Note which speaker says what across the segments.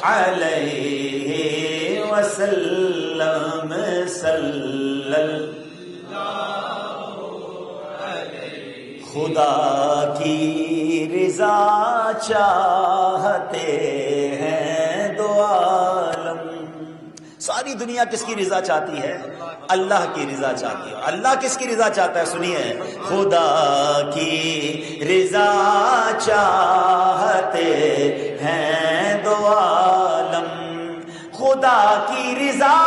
Speaker 1: علیہ وسلم صلی اللہ خدا کی رضا چاہتے ہیں دو عالم. ساری دنیا کس کی رضا چاہتی ہے؟ اللہ کی رضا چاہتی ہے. اللہ کس کی رضا چاہتا ہے؟ سنیے، خدا کی رضا چاہتے ہیں دو عالم. خدا کی رضا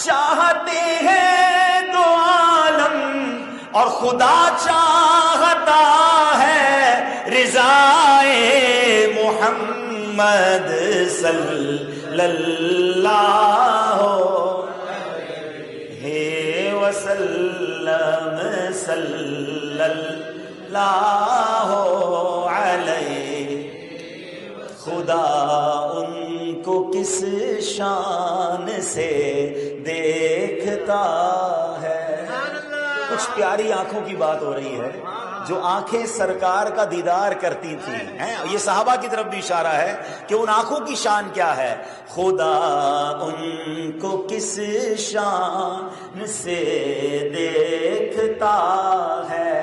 Speaker 1: چاہتے ہیں دو عالم اور خدا چاہتا ہے رضائے محمد صلی اللہ وسلم صلی اللہ علیہ. خدا ان کو کس شان سے دیکھتا ہے. کچھ پیاری آنکھوں کی بات ہو رہی ہے جو آنکھیں سرکار کا دیدار کرتی تھیں. یہ صحابہ کی طرف بھی اشارہ ہے کہ ان آنکھوں کی شان کیا ہے. خدا ان کو کس شان سے دیکھتا ہے.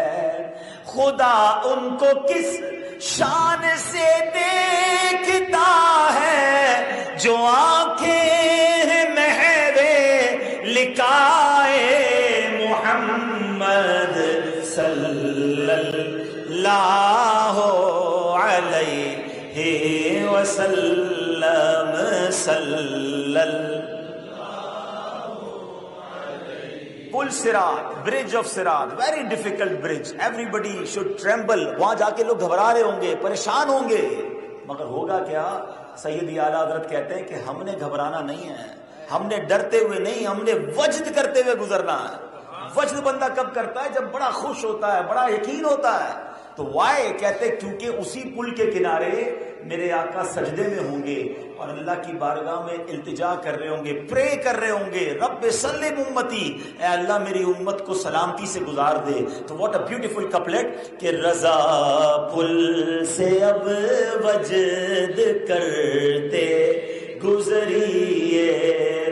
Speaker 1: خدا ان کو کس شان سے دیکھتا ہے جو آنکھیں محو لقائے محمد صلی اللہ علیہ وسلم صلی اللہ. پل صراط، برج آف صراط، very difficult bridge. Everybody should tremble. وہاں جا کے لوگ گھبرا رہے ہوں گے، پریشان ہوں گے، مگر ہوگا کیا؟ سیدی اعلیٰ حضرت کہتے ہیں کہ ہم نے گھبرانا نہیں ہے، ہم نے ڈرتے ہوئے نہیں، ہم نے وجد کرتے ہوئے گزرنا ہے. وجد بندہ کب کرتا ہے؟ جب بڑا خوش ہوتا ہے، بڑا یقین ہوتا ہے. تو وائے کہتے کیونکہ اسی پل کے کنارے میرے آقا سجدے میں ہوں گے اور اللہ کی بارگاہ میں التجا کر رہے ہوں گے، پرے کر رہے ہوں گے، رب سلم امتی، اے اللہ میری امت کو سلامتی سے گزار دے. تو واٹ اے بیوٹیفل کپلیٹ کہ رضا پل سے اب وجد کرتے گزریے،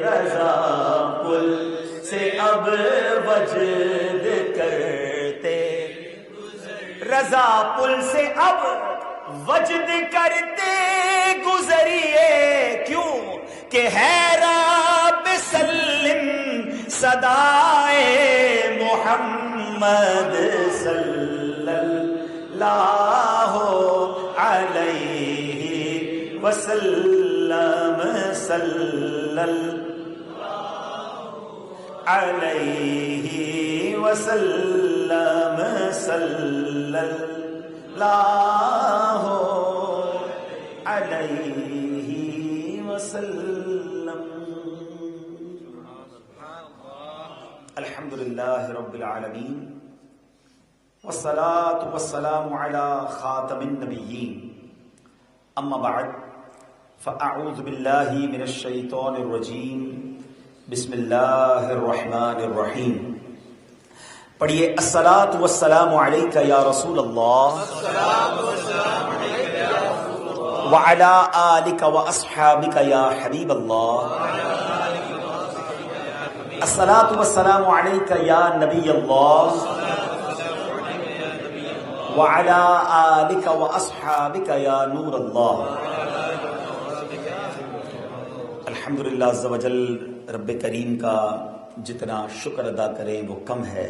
Speaker 1: رضا پل سے اب وجد کرتے، رضا پل سے اب وجد کرتے گزریے. کیوں کہ ہے رب سلم صدائے محمد صلی اللہ علیہ وسلم صلی اللہ علیہ وسلم صلی اللہ علیہ وسلم. الحمدللہ رب العالمین والصلاة والسلام علی خاتم النبیین. اما بعد فاعوذ باللہ من الشیطان الرجیم. بسم اللہ الرحمن الرحیم. پڑھیے الصلاۃ والسلام علیک یا رسول اللہ وعلی آلک واصحابک یا حبیب اللہ. الصلاۃ والسلام علیک یا نبی اللہ وعلی آلک واصحابک یا نور اللہ. الحمدللہ عز وجل. رب کریم کا جتنا شکر ادا کریں وہ کم ہے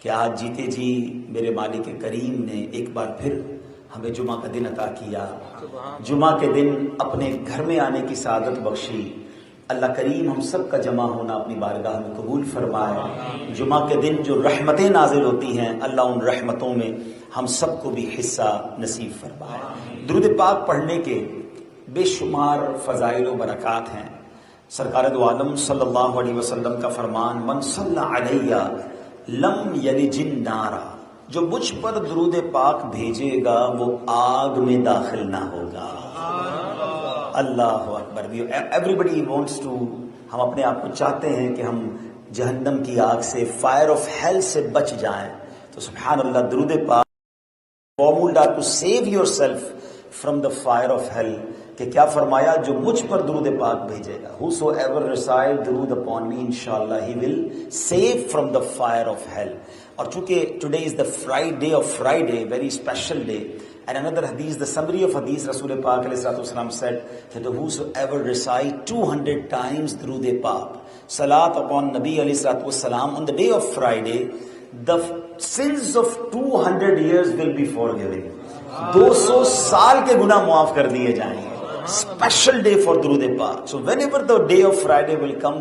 Speaker 1: کہ آج جیتے جی میرے مالک کریم نے ایک بار پھر ہمیں جمعہ کا دن عطا کیا. جمعہ کے دن اپنے گھر میں آنے کی سعادت بخشی. اللہ کریم ہم سب کا جمع ہونا اپنی بارگاہ میں قبول فرمائے. جمعہ کے دن جو رحمتیں نازل ہوتی ہیں اللہ ان رحمتوں میں ہم سب کو بھی حصہ نصیب فرمائے. درود پاک پڑھنے کے بے شمار فضائل و برکات ہیں. سرکار دو عالم صلی اللہ علیہ وسلم کا فرمان من صلی علیہ لم یلج النار، جو مجھ پر درود پاک بھیجے گا وہ آگ میں داخل نہ ہوگا. اللہ اکبر. ایوری بڈی وانٹس ٹو، ہم اپنے آپ کو چاہتے ہیں کہ ہم جہنم کی آگ سے، فائر آف ہیل سے بچ جائیں. تو سبحان اللہ، درود پاک formula to save yourself from the fire of hell. کہ کیا فرمایا؟ جو مجھ پر درود پاک بھیجے گا, whosoever recite درود upon me, inshallah he will save from the fire of hell. اور چونکہ today is the Friday of Friday, very special day, and another hadith, the summary of hadith, Rasul Pak ﷺ said that whosoever recite 200 times درود پاک, salat upon Nabi ﷺ on the day of Friday, the sins of 200 years will be forgiven. 200 سال کے گناہ معاف کر دیے جائیں گے. Special day for درود پاک. So whenever the day of Friday will come,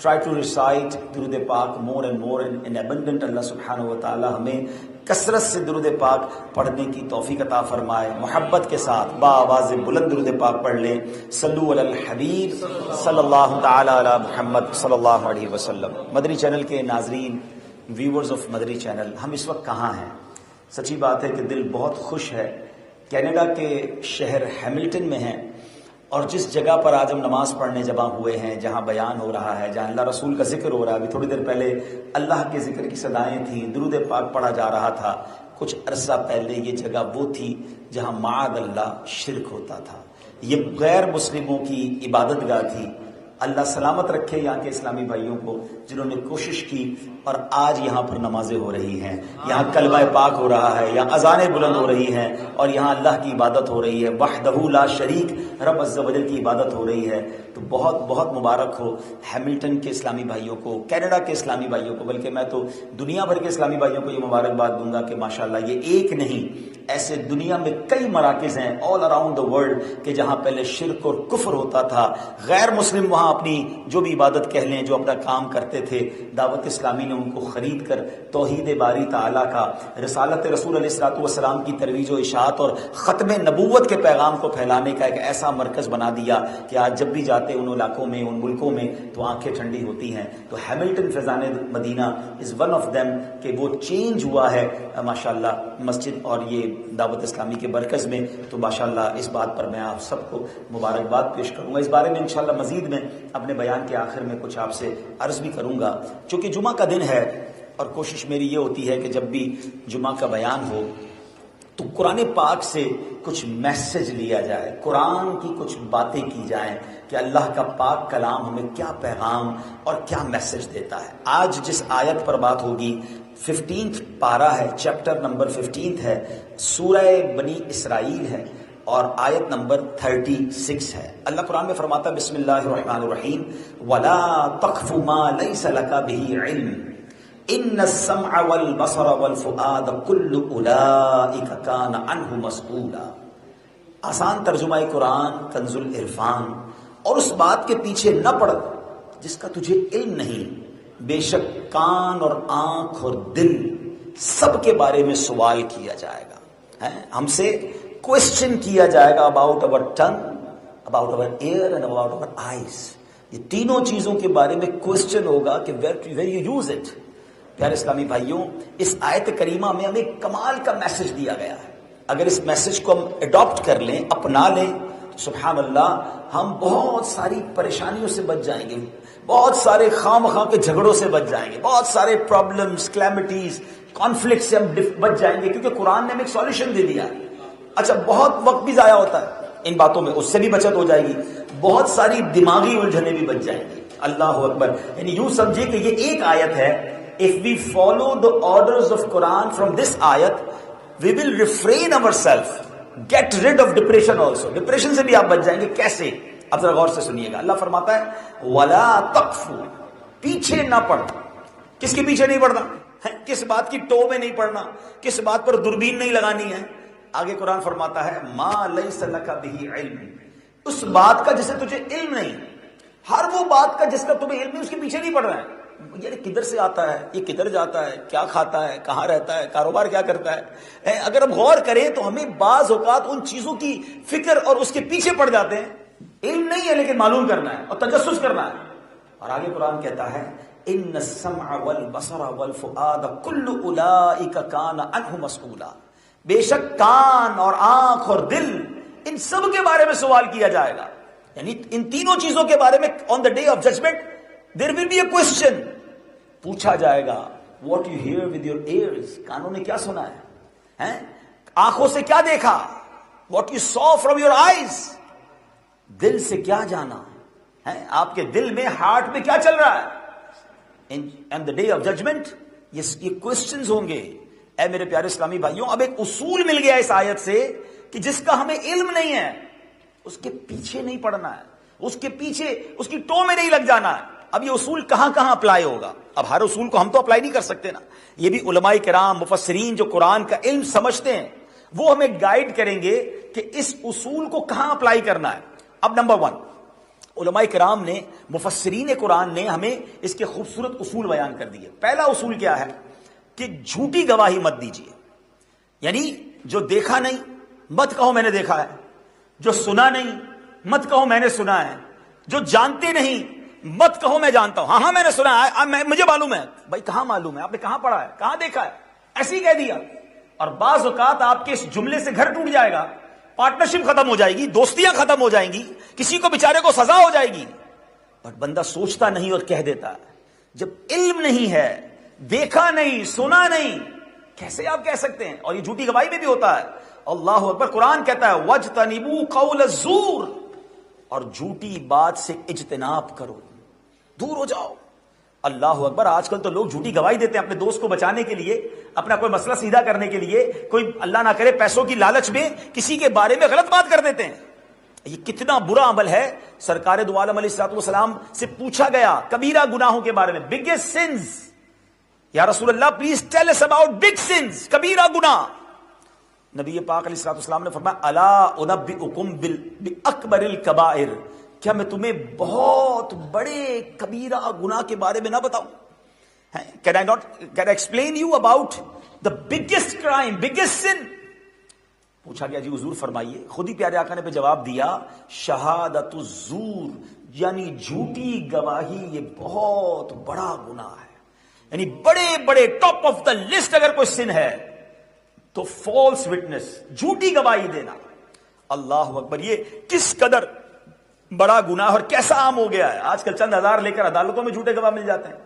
Speaker 1: try to recite درود پاک more and more in abundant. اللہ سبحانہ و تعالی ہمیں کثرت سے درود پاک پڑھنے کی توفیق عطا فرمائے. محبت کے ساتھ بآواز بلند درود پاک پڑھ لیں. صلو علی الحبیب صلی اللہ تعالی علی محمد صلی اللہ علیہ وسلم. مدنی چینل کے ناظرین, ویورز آف مدنی چینل, ہم اس وقت کہاں ہیں؟ سچی بات ہے کہ دل بہت خوش ہے. کینیڈا کے شہر ہیملٹن میں ہیں, اور جس جگہ پر آج ہم نماز پڑھنے جمع ہوئے ہیں, جہاں بیان ہو رہا ہے, جہاں اللہ رسول کا ذکر ہو رہا ہے, ابھی تھوڑی دیر پہلے اللہ کے ذکر کی صدائیں تھیں, درود پاک پڑھا جا رہا تھا. کچھ عرصہ پہلے یہ جگہ وہ تھی جہاں معاذ اللہ شرک ہوتا تھا. یہ غیر مسلموں کی عبادت گاہ تھی. اللہ سلامت رکھے یہاں کے اسلامی بھائیوں کو جنہوں نے کوشش کی, اور آج یہاں پر نمازیں ہو رہی ہیں, یہاں کلمہ پاک ہو رہا ہے, یہاں اذانیں بلند ہو رہی ہیں, اور یہاں اللہ کی عبادت ہو رہی ہے. وحدہ لا شریک رب عز و جل کی عبادت ہو رہی ہے. تو بہت بہت مبارک ہو ہیملٹن کے اسلامی بھائیوں کو, کینیڈا کے اسلامی بھائیوں کو, بلکہ میں تو دنیا بھر کے اسلامی بھائیوں کو یہ مبارکباد دوں گا کہ ماشاءاللہ یہ ایک نہیں, ایسے دنیا میں کئی مراکز ہیں آل اراؤنڈ دا ورلڈ کہ جہاں پہلے شرک اور کفر ہوتا تھا. غیر مسلم وہاں اپنی جو بھی عبادت کہہ لیں, جو اپنا کام کرتے تھے, دعوت اسلامی نے ان کو خرید کر توحید باری تعالیٰ کا, رسالت رسول علیہ السلام کی ترویج و اشاعت اور ختم نبوت کے پیغام کو پھیلانے کا ایک ایسا مرکز بنا دیا کہ آج جب بھی جاتے ان علاقوں میں, ان ملکوں میں, تو آنکھیں ٹھنڈی ہوتی ہیں. تو Hamilton Faizan Madina is one of them کہ وہ چینج ہوا ہے ماشاءاللہ مسجد اور یہ دعوت اسلامی کے مرکز میں. تو ماشاءاللہ اس بات پر میں آپ سب کو مبارکباد پیش کروں گا. اس بارے میں انشاءاللہ مزید میں اپنے بیان کے آخر میں کچھ آپ سے عرض بھی کروں گا. چونکہ جمعہ کا دن ہے, اور کوشش میری یہ ہوتی ہے کہ جب بھی جمعہ کا بیان ہو تو قرآن پاک سے کچھ میسج لیا جائے, قرآن کی کچھ باتیں کی جائیں کہ اللہ کا پاک کلام ہمیں کیا پیغام اور کیا میسج دیتا ہے. آج جس آیت پر بات ہوگی 15th پارہ ہے, چیپٹر نمبر 15 ہے, سورہ بنی اسرائیل ہے, اور آیت نمبر 36 ہے. اللہ قرآن میں فرماتا ہے بسم اللہ الرحمن الرحیم وَلَا تَقْفُ مَا لَيْسَ لَكَ بِهِ عِلْمٍ ان السمع والبصر والفؤاد كل اولئک کان عنہ مسئولا. آسان ترجمہ قرآن کنز العرفان. اور اس بات کے پیچھے نہ پڑ جس کا تجھے علم نہیں, بے شک کان اور آنکھ اور دل سب کے بارے میں سوال کیا جائے گا. ہم سے کوشچن کیا جائے گا about our tongue, about our ear and about our eyes. یہ تینوں چیزوں کے بارے میں کوشچن ہوگا کہ ویئر یو یوز اٹ. پیارے اسلامی بھائیوں, اس آیت کریمہ میں ہمیں کمال کا میسج دیا گیا ہے. اگر اس میسج کو ہم اڈاپٹ کر لیں, اپنا لیں, سبحان اللہ, ہم بہت ساری پریشانیوں سے بچ جائیں گے, بہت سارے خام خواہ کے جھگڑوں سے بچ جائیں گے, بہت سارے پرابلمز, کلیمٹیز, کانفلکٹ سے ہم بچ جائیں گے, کیونکہ قرآن نے ہمیں ایک سولوشن دے دیا. اچھا, بہت وقت بھی ضائع ہوتا ہے ان باتوں میں, اس سے بھی بچت ہو جائے گی. بہت ساری دماغی الجھنیں بھی بچ جائیں گی. اللہ اکبر. یعنی یوں سمجھے کہ یہ ایک آیت ہے. If we follow the orders of Quran from this ayat, we will refrain ourselves, get rid of depression also. Depression سے بھی آپ بچ جائیں گے. کیسے؟ اب ذرا غور سے سنیے گا. اللہ فرماتا ہے وَلَا تَقْفُ, پیچھے نہ پڑ. کس کے پیچھے نہیں پڑنا؟ کس بات کی ٹو میں نہیں پڑنا, کس بات پر دوربین نہیں لگانی ہے. آگے قرآن فرماتا ہے مَا لَيْسَ لَكَ بِهِ عِلْمٍ, اس بات کا جسے تجھے علم نہیں. ہر وہ بات کا جس کا تمہیں علم نہیں, اس کے پیچھے نہیں پڑ رہا ہے. یعنی کدھر سے آتا ہے, یہ کدھر جاتا ہے, کیا کھاتا ہے, کہاں رہتا ہے, کاروبار کیا کرتا ہے. اگر ہم غور کریں تو ہمیں بعض اوقات ان چیزوں کی فکر اور اس کے پیچھے پڑ جاتے ہیں. علم نہیں ہے لیکن معلوم کرنا ہے اور تجسس کرنا ہے. اور آگے قرآن کہتا ہے ان السمع والبصر والفؤاد کل اولئک کان عنہ مسئولا, بے شک کان اور آنکھ اور دل ان سب کے بارے میں سوال کیا جائے گا. یعنی ان تینوں چیزوں کے بارے میں on the day of judgment there will be a question, پوچھا جائے گا. what you hear with your ears, کانوں نے کیا سنا ہے, آنکھوں سے کیا دیکھا, what you saw from your eyes. دل سے کیا جانا ہے, آپ کے دل میں, ہارٹ میں کیا چل رہا ہے. And the day of judgment, یہ questions ہوں گے. اے میرے پیارے اسلامی بھائیوں, اب ایک اصول مل گیا اس آیت سے کہ جس کا ہمیں علم نہیں ہے اس کے پیچھے نہیں پڑنا ہے, اس کے پیچھے اس کی ٹو میں نہیں لگ جانا ہے. اب یہ اصول کہاں کہاں اپلائی ہوگا؟ اب ہر اصول کو ہم تو اپلائی نہیں کر سکتے نا. یہ بھی علماء کرام مفسرین جو قرآن کا علم سمجھتے ہیں وہ ہمیں گائیڈ کریں گے کہ اس اصول کو کہاں اپلائی کرنا ہے. اب نمبر 1, علماء کرام نے, مفسرین قرآن نے ہمیں اس کے خوبصورت اصول بیان کر دیے. پہلا اصول کیا ہے کہ جھوٹی گواہی مت دیجیے. یعنی جو دیکھا نہیں مت کہو میں نے دیکھا ہے, جو سنا نہیں مت کہو میں نے سنا ہے, جو جانتے نہیں مت کہو میں جانتا ہوں. ہاں میں نے سنا ہے, مجھے معلوم ہے. بھائی کہاں معلوم ہے؟ آپ نے کہاں پڑھا ہے, کہاں دیکھا ہے؟ ایسے ہی کہہ دیا. اور بعض اوقات آپ کے اس جملے سے گھر ٹوٹ جائے گا, پارٹنرشپ ختم ہو جائے گی, دوستیاں ختم ہو جائیں گی, کسی کو بیچارے کو سزا ہو جائے گی. بٹ بندہ سوچتا نہیں اور کہہ دیتا ہے. جب علم نہیں ہے, دیکھا نہیں, سنا نہیں, کیسے آپ کہہ سکتے ہیں؟ اور یہ جھوٹی گواہی میں بھی ہوتا ہے. اللہ اکبر, قرآن کہتا ہے وَاجْتَنِبُوا قَوْلَ الزُّورِ, اور جھوٹی بات سے اجتناب کرو, دور ہو جاؤ. اللہ اکبر, آج کل تو لوگ جھوٹی گواہی دیتے ہیں اپنے دوست کو بچانے کے لیے, اپنا کوئی مسئلہ سیدھا کرنے کے لیے, کوئی اللہ نہ کرے پیسوں کی لالچ میں کسی کے بارے میں غلط بات کر دیتے ہیں. یہ کتنا برا عمل ہے. سرکار دو عالم علیہ الصلوۃ والسلام سے پوچھا گیا کبیرہ گناہوں کے بارے میں, بگیسٹ سنز, یا رسول اللہ please tell us about big sins, کبیرہ گناہ. نبی پاک علیہ الصلوۃ والسلام نے فرمایا الا انبئکم باکبر الکبائر, کیا میں تمہیں بہت بڑے کبیرہ گناہ کے بارے میں نہ بتاؤں؟ Can I explain you about the biggest crime, biggest sin? پوچھا گیا جی حضور فرمائیے. خود ہی پیارے آقا نے پہ جواب دیا شہادت الزور, یعنی جھوٹی گواہی یہ بہت بڑا گناہ ہے. یعنی بڑے بڑے ٹاپ آف دا لسٹ اگر کوئی سن ہے تو فالس وٹنس, جھوٹی گواہی دینا. اللہ اکبر, یہ کس قدر بڑا گناہ اور کیسا عام ہو گیا ہے. آج کل چند ہزار لے کر عدالتوں میں جھوٹے گواہ مل جاتے ہیں.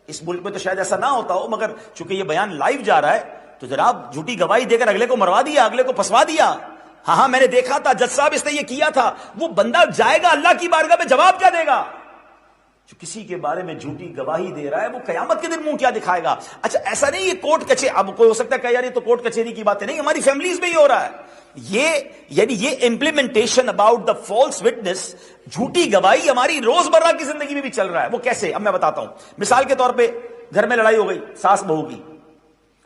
Speaker 1: اس ملک میں تو شاید ایسا نہ ہوتا ہو, مگر چونکہ یہ بیان لائیو جا رہا ہے تو جناب جھوٹی گواہی دے کر اگلے کو مروا دیا, اگلے کو پھنسوا دیا. ہاں میں نے دیکھا تھا, جج صاحب اس نے یہ کیا تھا. وہ بندہ جائے گا اللہ کی بارگاہ میں, جواب کیا دے گا؟ جو کسی کے بارے میں جھوٹی گواہی دے رہا ہے وہ قیامت کے دن منہ کیا دکھائے گا؟ اچھا ایسا نہیں یہ کورٹ کچہری, اب کوئی ہو سکتا ہے کہ یار یہ تو کورٹ کچہری کی باتیں نہیں, ہماری فیملیز میں ہی ہو رہا ہے. یہ implementation about the false witness, جھوٹی گواہی ہماری روزمرہ کی زندگی میں بھی چل رہا ہے. وہ کیسے؟ اب میں بتاتا ہوں. مثال کے طور پہ گھر میں لڑائی ہو گئی ساس بہو کی,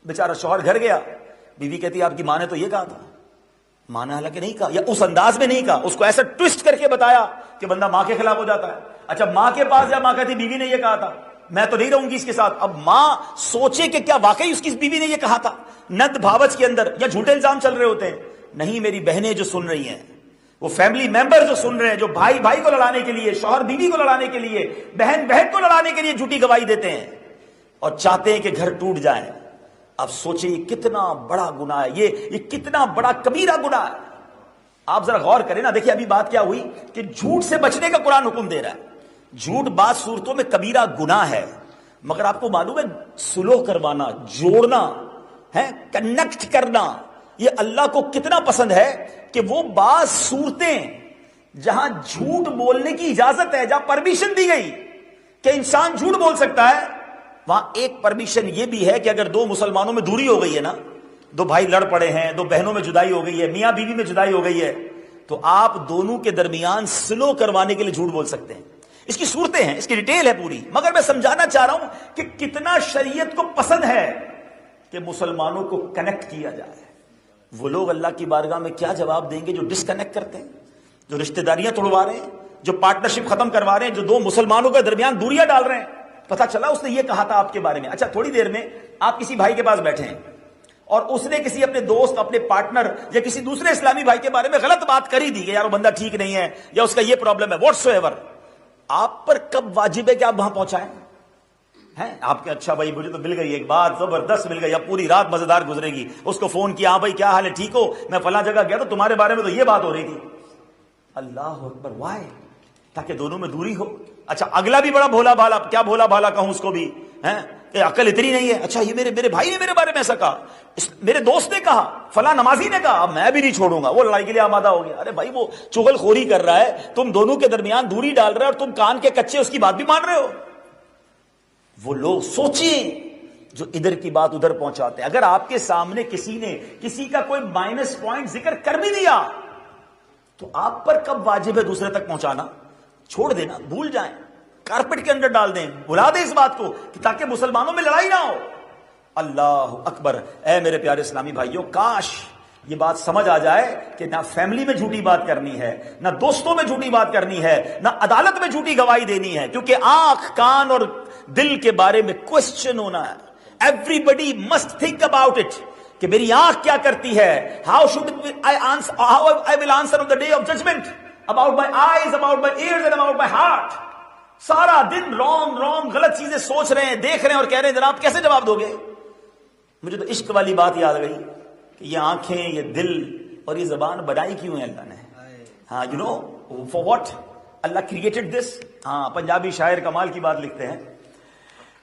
Speaker 1: بیچارہ شوہر گھر گیا, بیوی کہتی ہے آپ کی ماں نے تو یہ کہا تھا. ماں نے حالانکہ نہیں کہا, یا اس انداز میں نہیں کہا, اس کو ایسا ٹویسٹ کر کے بتایا کہ بندہ ماں کے خلاف ہو جاتا ہے. اچھا ماں کے پاس جا, ماں کہتی بیوی نے یہ کہا تھا, میں تو نہیں رہوں گی اس کے ساتھ. اب ماں سوچے کہ کیا واقعی اس کی بیوی نے یہ کہا تھا؟ ند بھاوچ کے اندر یا جھوٹے الزام چل رہے ہوتے ہیں. نہیں, میری بہنیں جو سن رہی ہیں, وہ فیملی ممبر جو سن رہے ہیں, جو بھائی بھائی کو لڑانے کے لیے, شوہر بیوی کو لڑانے کے لیے, بہن بہن کو لڑانے کے لیے جھوٹی گواہی دیتے ہیں اور چاہتے ہیں کہ گھر ٹوٹ جائے. اب سوچیں یہ کتنا بڑا گناہ ہے, یہ کتنا بڑا کبیرہ گناہ ہے. آپ ذرا غور کریں نا. دیکھیں ابھی بات کیا ہوئی کہ جھوٹ سے بچنے کا قرآن حکم دے رہا ہے. جھوٹ بعض صورتوں میں کبیرہ گناہ ہے, مگر آپ کو معلوم ہے سلو کروانا, جوڑنا ہے, کنیکٹ کرنا, یہ اللہ کو کتنا پسند ہے کہ وہ بعض صورتیں جہاں جھوٹ بولنے کی اجازت ہے, جہاں پرمیشن دی گئی کہ انسان جھوٹ بول سکتا ہے, وہاں ایک پرمیشن یہ بھی ہے کہ اگر دو مسلمانوں میں دوری ہو گئی ہے نا, دو بھائی لڑ پڑے ہیں, دو بہنوں میں جدائی ہو گئی ہے, میاں بیوی میں جدائی ہو گئی ہے, تو آپ دونوں کے درمیان سلو کروانے کے لیے جھوٹ بول سکتے ہیں. اس کی صورتیں ہیں, اس کی ڈیٹیل ہے پوری, مگر میں سمجھانا چاہ رہا ہوں کہ کتنا شریعت کو پسند ہے کہ مسلمانوں کو کنیکٹ کیا جائے. وہ لوگ اللہ کی بارگاہ میں کیا جواب دیں گے جو ڈسکنیکٹ کرتے ہیں, جو رشتہ داریاں توڑوا رہے ہیں, جو پارٹنرشپ ختم کروا رہے ہیں, جو دو مسلمانوں کے درمیان دوریاں ڈال رہے ہیں. پتہ چلا اس نے یہ کہا تھا آپ کے بارے میں. اچھا تھوڑی دیر میں آپ کسی بھائی کے پاس بیٹھے ہیں اور اس نے کسی اپنے دوست, اپنے پارٹنر یا کسی دوسرے اسلامی بھائی کے بارے میں غلط بات کر ہی دی کہ یار وہ بندہ ٹھیک نہیں ہے یا اس کا یہ پرابلم ہے, واٹس ایور. آپ پر کب واجب ہے کہ آپ وہاں پہنچائیں؟ ہیں آپ کے اچھا بھائی مجھے تو مل گئی ایک بات زبردست مل گئی, اب پوری رات مزیدار گزرے گی. اس کو فون کیا, ہاں بھائی کیا حال ہے, ٹھیک ہو, میں فلاں جگہ گیا تو تمہارے بارے میں تو یہ بات ہو رہی تھی. اللہ اکبر, وائے, تاکہ دونوں میں دوری ہو. اچھا اگلا بھی بڑا بھولا بھالا, کیا بھولا بھالا کہوں اس کو بھی, ہیں کہ عقل اتنی نہیں ہے. اچھا یہ میرے بھائی نے میرے بارے میں ایسا کہا, میرے دوست نے کہا, فلاں نمازی نے کہا, اب میں بھی نہیں چھوڑوں گا. وہ لڑائی کے لیے آمادہ ہو گیا. ارے بھائی وہ چغل خوری کر رہا ہے, تم دونوں کے درمیان دوری ڈال رہے ہو اور تم کان کے کچے اس کی بات بھی مان رہے ہو. وہ لوگ سوچیں جو ادھر کی بات ادھر پہنچاتے ہیں. اگر آپ کے سامنے کسی نے کسی کا کوئی مائنس پوائنٹ ذکر کر بھی دیا تو آپ پر کب واجب ہے دوسرے تک پہنچانا؟ چھوڑ دینا, بھول جائیں, کارپٹ کے اندر ڈال دیں, بھلا دیں اس بات کو کہ تاکہ مسلمانوں میں لڑائی نہ ہو. اللہ اکبر. اے میرے پیارے اسلامی بھائیوں, کاش یہ بات سمجھ آ جائے کہ نہ فیملی میں جھوٹی بات کرنی ہے, نہ دوستوں میں جھوٹی بات کرنی ہے, نہ عدالت میں جھوٹی گواہی دینی ہے, کیونکہ آنکھ, کان اور دل کے بارے میں کوشچن ہونا ہے. Every must think about it کہ میری آنکھ کیا کرتی ہے. How I will answer on the day of judgement about my eyes, about my ears and about my heart. سارا دن رانگ غلط چیزیں سوچ رہے ہیں, دیکھ رہے ہیں اور کہہ رہے ہیں جناب کیسے جواب دو گے. مجھے تو عشق والی بات یاد گئی کہ یہ آنکھیں, یہ دل اور یہ زبان بنائی کیوں ہے اللہ نے. ہاں you know for what Allah created this. ہاں پنجابی شاعر کمال کی بات لکھتے ہیں,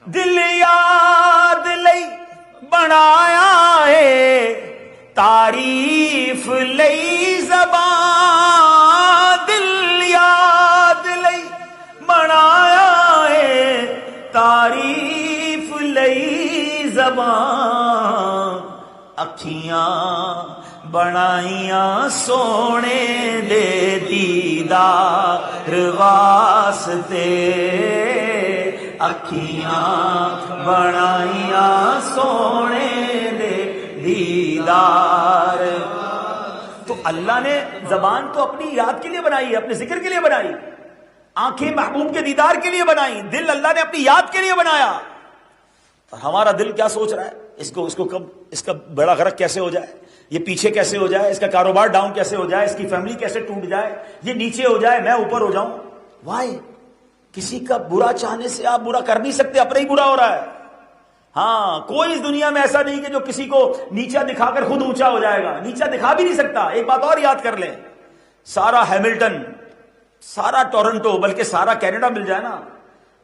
Speaker 1: دل یاد لئی بنایا ہے تعریف لئی زبان, دل یاد لئی بنایا ہے تعریف لئی زبان, اکھیاں بنائیاں سونے دے دیدار واسطے, اکھیاں بنائیاں سونے دے دیدار. تو اللہ نے زبان تو اپنی یاد کے لیے بنائی ہے, اپنے ذکر کے لیے بنائی. آنکھیں محبوب کے دیدار کے لیے بنائی, دل اللہ نے اپنی یاد کے لیے بنایا. اور ہمارا دل کیا سوچ رہا ہے, اس کو کب اس کا بڑا غرق کیسے ہو جائے, یہ پیچھے کیسے ہو جائے, اس کا کاروبار ڈاؤن کیسے ہو جائے, اس کی فیملی کیسے ٹوٹ جائے, یہ نیچے ہو جائے میں اوپر ہو جاؤں. وائی؟ کسی کا برا چاہنے سے آپ برا کر نہیں سکتے, اپنا ہی برا ہو رہا ہے. ہاں کوئی اس دنیا میں ایسا نہیں کہ جو کسی کو نیچا دکھا کر خود اونچا ہو جائے گا, نیچا دکھا بھی نہیں سکتا. ایک بات اور یاد کر لیں, سارا ہیملٹن, سارا ٹورنٹو, بلکہ سارا کینیڈا مل جائے نا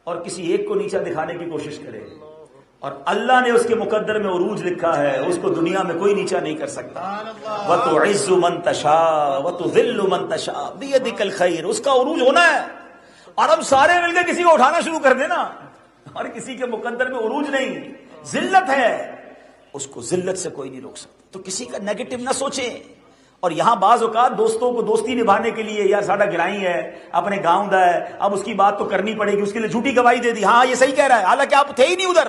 Speaker 1: اور کسی ایک کو نیچا دکھانے کی کوشش کرے, اور اللہ نے اس کے مقدر میں عروج لکھا ہے, اس کو دنیا میں کوئی نیچا نہیں کر سکتا. وَتُعِزُّ مَن تَشَاءُ وَتُذِلُّ مَن تَشَاءُ بِيَدِكَ الْخَيْرُ. اس کا عروج ہونا ہے, اور ہم سارے مل کے کسی کو اٹھانا شروع کر دینا, اور کسی کے مقدر میں عروج نہیں, ذلت ہے, اس کو ذلت سے کوئی نہیں روک سکتا. تو کسی کا نیگیٹو نہ سوچیں. اور یہاں بعض اوقات دوستوں کو دوستی نبھانے کے لیے, یار ساڈا گرائی ہے, اپنے گاؤں دا ہے, اب اس کی بات تو کرنی پڑے گی, اس کے لیے جھوٹی گواہی دے دی. ہاں یہ صحیح کہہ رہا ہے, حالانکہ آپ تھے ہی نہیں ادھر.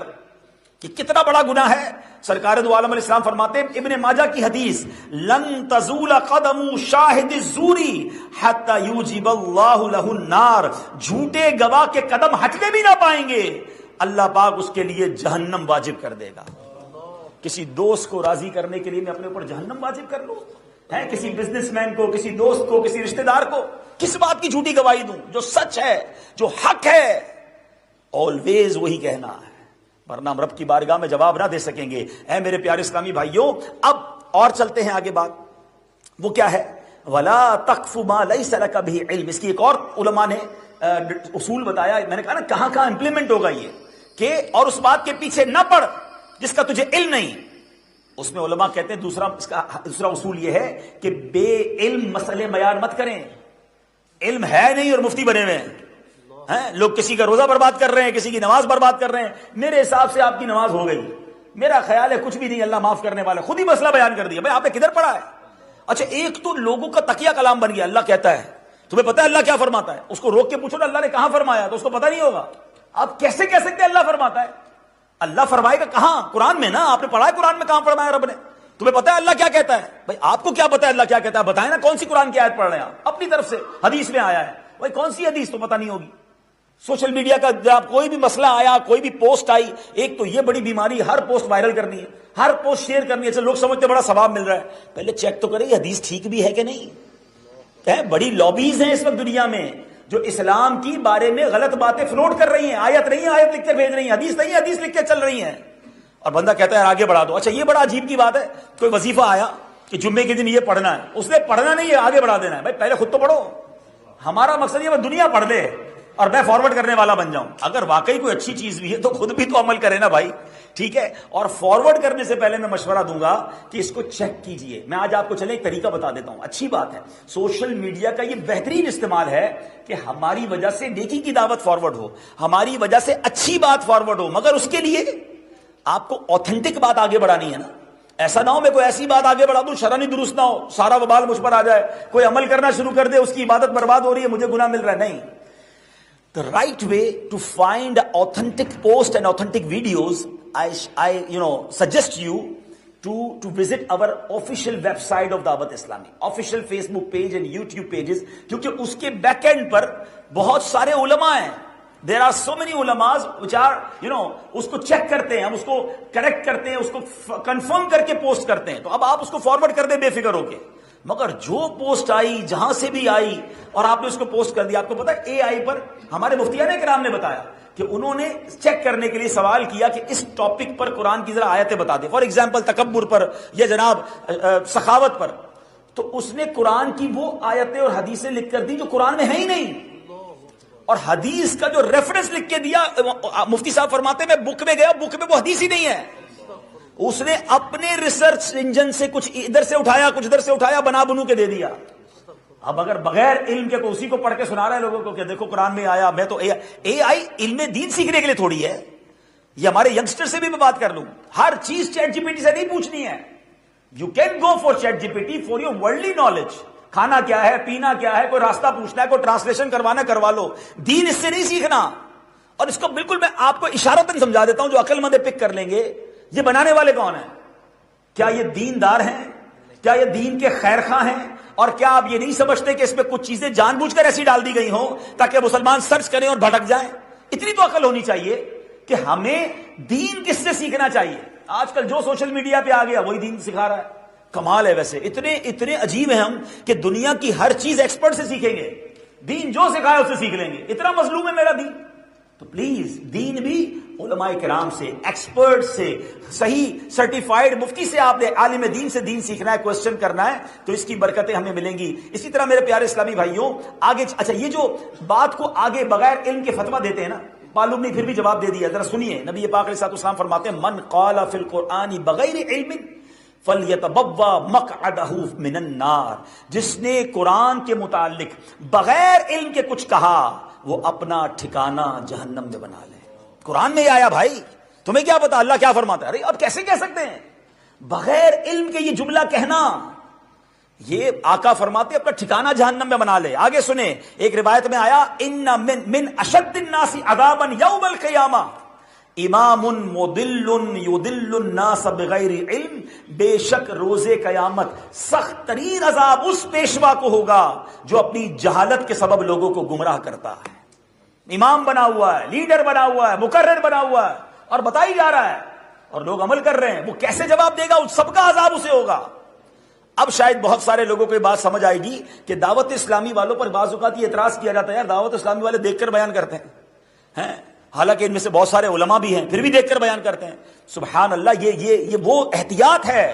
Speaker 1: کہ کتنا بڑا گناہ ہے. سرکار دو عالم علیہ السلام فرماتے ہیں, ابن ماجہ کی حدیث, لن تزول قدم شاہد الزوری حتی یوجب اللہ لہ النار. جھوٹے گواہ کے قدم ہٹنے بھی نہ پائیں گے, اللہ پاک اس کے لیے جہنم واجب کر دے گا. کسی دوست کو راضی کرنے کے لیے میں اپنے اوپر جہنم واجب کر لوں, ہے کسی بزنس مین کو, کسی دوست کو, کسی رشتہ دار کو کس بات کی جھوٹی گواہی دوں؟ جو سچ ہے, جو حق ہے, آلویز وہی کہنا ہے, ورنہ ہم رب کی بارگاہ میں جواب نہ دے سکیں گے. اے میرے پیارے اسلامی بھائیوں, اب اور چلتے ہیں آگے بات. وہ کیا ہے؟ وَلَا تَقْفُ مَا لَيْسَ لَكَ بِهِ عِلْمٍ. اس کی ایک اور علماء نے اصول بتایا, میں نے کہا نا کہاں کہاں امپلیمنٹ ہوگا یہ, کہ اور اس بات کے پیچھے نہ پڑ جس کا تجھے علم نہیں. اس میں علماء کہتے ہیں دوسرا اصول یہ ہے کہ بے علم مسئلے بیان مت کریں. علم ہے نہیں اور مفتی بنے ہوئے ہیں. لوگ کسی کا روزہ برباد کر رہے ہیں, کسی کی نماز برباد کر رہے ہیں. میرے حساب سے آپ کی نماز ہو گئی, میرا خیال ہے کچھ بھی نہیں, اللہ معاف کرنے والا. خود ہی مسئلہ بیان کر دیا. بھائی آپ نے کدھر پڑھا ہے؟ اچھا ایک تو لوگوں کا تکیہ کلام بن گیا, اللہ کہتا ہے, تمہیں پتہ ہے اللہ کیا فرماتا ہے؟ اس کو روک کے پوچھو نا اللہ نے کہاں فرمایا, تو اس کو پتہ نہیں ہوگا. آپ کیسے کہہ سکتے ہیں اللہ فرماتا ہے؟ اللہ فرمائے گا کہاں؟ قرآن میں نا, آپ نے پڑھا ہے قرآن میں کہاں فرمایا رب نے؟ تمہیں پتہ ہے اللہ کیا کہتا ہے؟ بھائی آپ کو کیا پتہ ہے اللہ کیا کہتا ہے؟ بتائیں نا کون سی قرآن کی آیت پڑھ رہے ہیں آپ اپنی طرف سے, حدیث میں آیا ہے. بھائی کون سی حدیث تو پتہ نہیں ہوگی. سوشل میڈیا کا جب کوئی بھی مسئلہ آیا, کوئی بھی پوسٹ آئی, ایک تو یہ بڑی بیماری, ہر پوسٹ وائرل کرنی ہے, ہر پوسٹ شیئر کرنی ہے. چلو لوگ سمجھتے بڑا ثواب مل رہا ہے, پہلے چیک تو کریں یہ حدیث ٹھیک بھی ہے کہ نہیں. بڑی لابیز ہیں اس وقت دنیا میں جو اسلام کی بارے میں غلط باتیں فلوٹ کر رہی ہیں. آیت نہیں آیت لکھ کے بھیج رہی ہیں, حدیث نہیں حدیث لکھ کے چل رہی ہیں, اور بندہ کہتا ہے آگے بڑھا دو. اچھا یہ بڑا عجیب کی بات ہے, کوئی وظیفہ آیا کہ جمعے کے دن یہ پڑھنا ہے, اس نے پڑھنا نہیں ہے, آگے بڑھا دینا ہے. بھائی پہلے خود تو پڑھو. ہمارا مقصد یہ دنیا پڑھ لے, اور میں فارورڈ کرنے والا بن جاؤں. اگر واقعی کوئی اچھی چیز بھی ہے تو خود بھی تو عمل کرے نا بھائی, ٹھیک ہے. اور فارورڈ کرنے سے پہلے میں مشورہ دوں گا کہ اس کو چیک کیجئے. میں آج آپ کو چلیں ایک طریقہ بتا دیتا ہوں. اچھی بات ہے, سوشل میڈیا کا یہ بہترین استعمال ہے کہ ہماری وجہ سے نیکی کی دعوت فارورڈ ہو, ہماری وجہ سے اچھی بات فارورڈ ہو, مگر اس کے لیے آپ کو اوتھینٹک بات آگے بڑھانی ہے نا. ایسا نہ ہو میں کوئی ایسی بات آگے بڑھا دوں شرعی درست نہ ہو, سارا وبال مجھ پر آ جائے, کوئی عمل کرنا شروع کر دے, اس کی عبادت برباد ہو رہی ہے, مجھے گناہ مل رہا ہے. نہیں. The right way to find authentic posts and authentic videos, I suggest you to visit our official website of Dawat Islami, official Facebook page and YouTube pages, کیونکہ اس کے بیک اینڈ پر بہت سارے علماء ہیں. There are so many ulamas which are, اس کو check کرتے ہیں, ہم اس کو کریکٹ کرتے ہیں, اس کو کنفرم کر کے پوسٹ کرتے ہیں. تو اب آپ اس کو فارورڈ کر دیں بے فکر ہو کے. مگر جو پوسٹ آئی جہاں سے بھی آئی اور آپ نے اس کو پوسٹ کر دیا, آپ کو پتا ہے اے آئی پر ہمارے مفتیان کرام نے بتایا کہ انہوں نے چیک کرنے کے لیے سوال کیا کہ اس ٹاپک پر قرآن کی ذرا آیتیں بتا دیں. فار ایگزامپل تکبر پر یا جناب سخاوت پر, تو اس نے قرآن کی وہ آیتیں اور حدیثیں لکھ کر دی جو قرآن میں ہے ہی نہیں, اور حدیث کا جو ریفرنس لکھ کے دیا, مفتی صاحب فرماتے میں بک میں گیا, بک میں وہ حدیث ہی نہیں ہے. اس نے اپنے ریسرچ انجن سے کچھ ادھر سے اٹھایا کچھ ادھر سے اٹھایا, بنا بنو کے دے دیا. اب اگر بغیر علم کے اسی کو پڑھ کے سنا رہا ہے لوگوں کو کہ دیکھو قرآن میں آیا, میں تو اے آئی علم دین سیکھنے کے لیے تھوڑی ہے. یہ ہمارے ینگسٹر سے بھی میں بات کر لوں, ہر چیز چیٹ جی پی ٹی سے نہیں پوچھنی ہے. You can go for chat G P T for your worldly knowledge. کھانا کیا ہے, پینا کیا ہے, کوئی راستہ پوچھنا ہے, کوئی ٹرانسلیشن کروانا کروا لو. دین اس سے نہیں سیکھنا. اور اس کو بالکل میں آپ کو اشارتاً سمجھا دیتا ہوں, جو عقل مند پک کر لیں گے. یہ بنانے والے کون ہیں؟ کیا یہ دیندار ہیں؟ کیا یہ دین کے خیر خواہ ہیں؟ اور کیا آپ یہ نہیں سمجھتے کہ اس میں کچھ چیزیں جان بوجھ کر ایسی ڈال دی گئی ہوں تاکہ مسلمان سرچ کریں اور بھٹک جائیں؟ اتنی تو عقل ہونی چاہیے کہ ہمیں دین کس سے سیکھنا چاہیے. آج کل جو سوشل میڈیا پہ آ گیا وہی دین سکھا رہا ہے. کمال ہے. ویسے اتنے عجیب ہیں ہم کہ دنیا کی ہر چیز ایکسپرٹ سے سیکھیں گے, دین جو سکھائے اس سے سیکھ لیں گے. اتنا مظلوم ہے میرا دین. تو پلیز دین بھی علماء کرام سے, ایکسپرٹ سے, صحیح سرٹیفائیڈ مفتی سے, آپ نے عالم دین سے دین سیکھنا ہے, کوشچن کرنا ہے, تو اس کی برکتیں ہمیں ملیں گی. اسی طرح میرے پیارے اسلامی بھائیوں آگے, اچھا یہ جو بات کو آگے بغیر علم کے فتویٰ دیتے ہیں نا, معلوم نہیں پھر بھی جواب دے دیا. ذرا سنیے, نبی پاک علیہ السلام فرماتے ہیں من قال فی القرآن بغیر علم فَلْيَتَبَوَّأْ مَقْعَدَهُ مِنَ النَّارِ. جس نے قرآن کے متعلق بغیر علم کے کچھ کہا وہ اپنا ٹھکانہ جہنم میں بنا لے. قرآن میں یہ آیا بھائی, تمہیں کیا پتا اللہ کیا فرماتا ہے؟ ارے اب کیسے کہہ سکتے ہیں بغیر علم کے یہ جملہ کہنا؟ یہ آقا فرماتے اپنا ٹھکانہ جہنم میں بنا لے. آگے سنیں, ایک روایت میں آیا ان من اشد الناس عذابا یوم القیامہ امام مضل یضل الناس بغیر علم. بے شک روز قیامت سخت ترین عذاب اس پیشوا کو ہوگا جو اپنی جہالت کے سبب لوگوں کو گمراہ کرتا ہے. امام بنا ہوا ہے, لیڈر بنا ہوا ہے, مقرر بنا ہوا ہے, اور بتائی جا رہا ہے, اور لوگ عمل کر رہے ہیں. وہ کیسے جواب دے گا؟ اس سب کا عذاب اسے ہوگا. اب شاید بہت سارے لوگوں کو یہ بات سمجھ آئے گی کہ دعوت اسلامی والوں پر بعض اوقات یہ اعتراض کیا جاتا ہے, یار دعوت اسلامی والے دیکھ کر بیان کرتے ہیں, حالانکہ ان میں سے بہت سارے علماء بھی ہیں, پھر بھی دیکھ کر بیان کرتے ہیں. سبحان اللہ, یہ وہ احتیاط ہے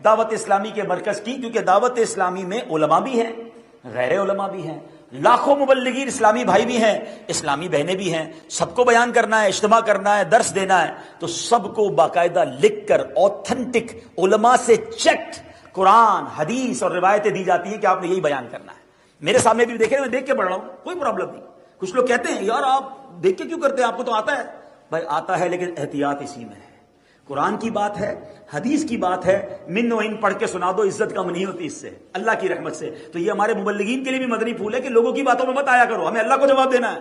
Speaker 1: دعوت اسلامی کے مرکز کی, کیونکہ دعوت اسلامی میں علماء بھی ہیں, غیر علماء بھی ہیں, لاکھوں مبلغین اسلامی بھائی بھی ہیں, اسلامی بہنیں بھی ہیں. سب کو بیان کرنا ہے, اجتماع کرنا ہے, درس دینا ہے, تو سب کو باقاعدہ لکھ کر اوتھنٹک علماء سے چیکڈ قرآن حدیث اور روایتیں دی جاتی ہیں کہ آپ نے یہی بیان کرنا ہے. میرے سامنے بھی دیکھیں, میں دیکھ کے پڑھ رہا ہوں, کوئی پرابلم نہیں. کچھ لوگ کہتے ہیں یار آپ دیکھ کے کیوں کرتے ہیں, آپ کو تو آتا ہے. بھائی آتا ہے, لیکن احتیاط اسی میں ہے. قرآن کی بات ہے, حدیث کی بات ہے, من و ان پڑھ کے سنا دو, عزت کم نہیں ہوتی اس سے اللہ کی رحمت سے. تو یہ ہمارے مبلغین کے لیے بھی مدنی پھول ہے کہ لوگوں کی باتوں میں مت آیا کرو, ہمیں اللہ کو جواب دینا ہے.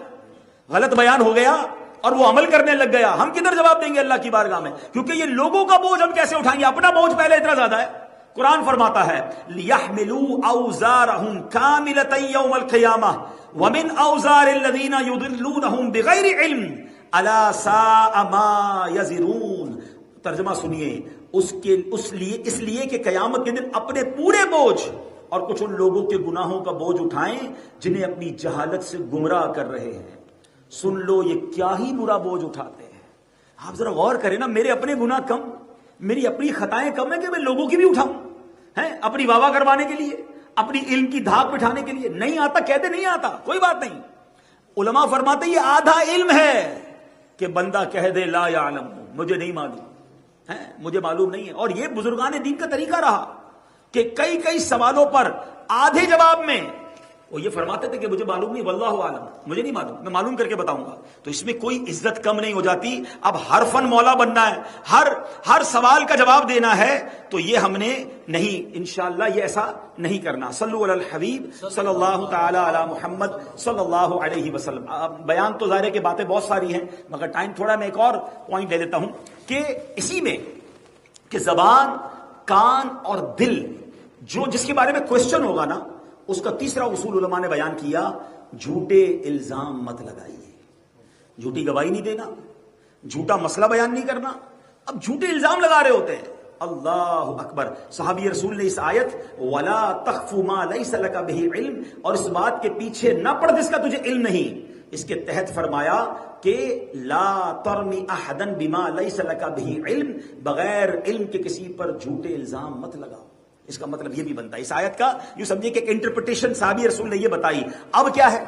Speaker 1: غلط بیان ہو گیا اور وہ عمل کرنے لگ گیا, ہم کدھر جواب دیں گے اللہ کی بارگاہ میں؟ کیونکہ یہ لوگوں کا بوجھ ہم کیسے اٹھائیں گے؟ اپنا بوجھ پہلے اتنا زیادہ ہے. قرآن فرماتا ہے لِيَحْمِلُوا أَوْزَارَهُمْ كَامِلَةً يَوْمَ الْقِيَامَةِ وَمِنْ أَوْزَارِ الَّذِينَ يُضِلُّونَهُمْ بِغَيْرِ عِلْمٍ أَلَا سَاءَ مَا يَزِرُونَ. ترجمہ سنیے, اس لیے کہ قیامت کے دن اپنے پورے بوجھ اور کچھ ان لوگوں کے گناہوں کا بوجھ اٹھائیں جنہیں اپنی جہالت سے گمراہ کر رہے ہیں. سن لو یہ کیا ہی برا بوجھ اٹھاتے ہیں. آپ ذرا غور کریں نا, میرے اپنے گناہ کم, میری اپنی خطائیں کم ہیں کہ میں لوگوں کی بھی اٹھاؤں, ہیں اپنی واہ واہ کروانے کے لیے, اپنی علم کی دھاک بٹھانے کے لیے. نہیں آتا کہتے نہیں آتا, کوئی بات نہیں. علماء فرماتے ہیں یہ آدھا علم ہے کہ بندہ کہہ دے لا یعلم، مجھے نہیں معلوم ہے، مجھے معلوم نہیں ہے. اور یہ بزرگان دین کا طریقہ رہا کہ کئی سوالوں پر آدھے جواب میں وہ یہ فرماتے تھے کہ مجھے معلوم نہیں، واللہ عالم، مجھے نہیں معلوم، میں معلوم کر کے بتاؤں گا. تو اس میں کوئی عزت کم نہیں ہو جاتی. اب ہر فن مولا بننا ہے، ہر سوال کا جواب دینا ہے، تو یہ ہم نے نہیں، انشاءاللہ یہ ایسا نہیں کرنا. صلو علی الحبیب صلی اللہ تعالی علی محمد صلی اللہ علیہ وسلم. بیان تو ظاہر ہے کہ باتیں بہت ساری ہیں، مگر ٹائم تھوڑا. میں ایک اور پوائنٹ لے لیتا ہوں کہ اسی میں کہ زبان، کان اور دل، جس کے بارے میں کوشچن ہوگا نا، اس کا تیسرا اصول علماء نے بیان کیا، جھوٹے الزام مت لگائیے، جھوٹی گواہی نہیں دینا، جھوٹا مسئلہ بیان نہیں کرنا. اب جھوٹے الزام لگا رہے ہوتے ہیں. اللہ اکبر. صحابی رسول نے اس آیت وَلَا تَخْفُ مَا لَيْسَ لَكَ بِهِ علم، اور اس بات کے پیچھے نہ پڑ جس کا تجھے علم نہیں، اس کے تحت فرمایا کہ لا ترمی احدا بما ليس لك به علم، بغیر علم کے کسی پر جھوٹے الزام مت لگاؤ. اس کا مطلب یہ بھی بنتا ہے اس آیت کا، یوں سمجھے کہ ایک انٹرپریٹیشن صحابی رسول نے یہ بتائی. اب کیا ہے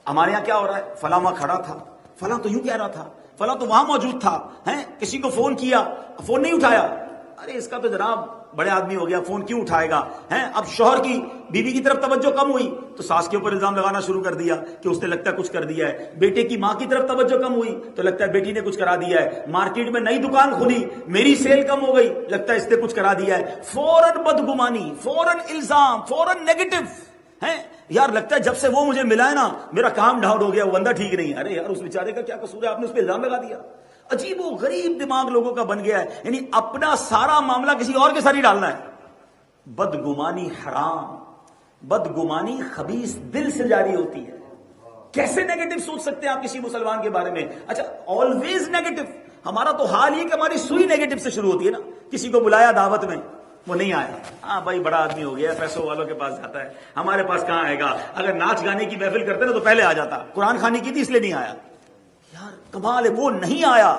Speaker 1: ہمارے یہاں کیا ہو رہا ہے، فلاں وہاں کھڑا تھا، فلاں تو یوں کہہ رہا تھا، فلاں تو وہاں موجود تھا، کسی کو فون کیا، فون نہیں اٹھایا. ارے اس کا تو جناب بڑے آدمی ہو گیا، فون کیوں اٹھائے گا. اب شوہر کی بیوی کی طرف توجہ کم ہوئی تو ساس کے اوپر الزام لگانا شروع کر دیا کہ اس نے لگتا ہے کچھ کر دیا ہے. بیٹے کی ماں کی طرف توجہ کم ہوئی تو لگتا ہے بیٹی نے کچھ کرا دیا ہے. مارکیٹ میں نئی دکان کھلی، میری سیل کم ہو گئی، لگتا ہے اس نے کچھ کرا دیا ہے. فوراً بدگمانی، فوراً الزام، فوراً نیگیٹو ہے. یار لگتا ہے جب سے وہ مجھے ملا ہے نا میرا کام ڈاؤن ہو گیا، وہ بندہ ٹھیک نہیں ہے. ارے یار اس بیچارے کا کیا قصور ہے، آپ نے اس پہ الزام لگا دیا. عجیب و غریب دماغ لوگوں کا بن گیا ہے، یعنی اپنا سارا معاملہ کسی اور کے ساتھ ہی ڈالنا ہے. بدگمانی حرام، بدگمانی خبیث دل سے جاری ہوتی ہے. کیسے نیگیٹو سوچ سکتے ہیں آپ کسی مسلمان کے بارے میں؟ اچھا آلویز نیگیٹو. ہمارا تو حال یہ کہ ہماری سوئی نیگیٹو سے شروع ہوتی ہے نا. کسی کو بلایا دعوت میں، وہ نہیں آیا، ہاں بھائی بڑا آدمی ہو گیا، پیسوں والوں کے پاس جاتا ہے، ہمارے پاس کہاں آئے گا. اگر ناچ گانے کی محفل کرتے نا تو پہلے آ جاتا، قرآن خوانی کی تھی اس لیے نہیں آیا. یار کمال ہے، وہ نہیں آیا،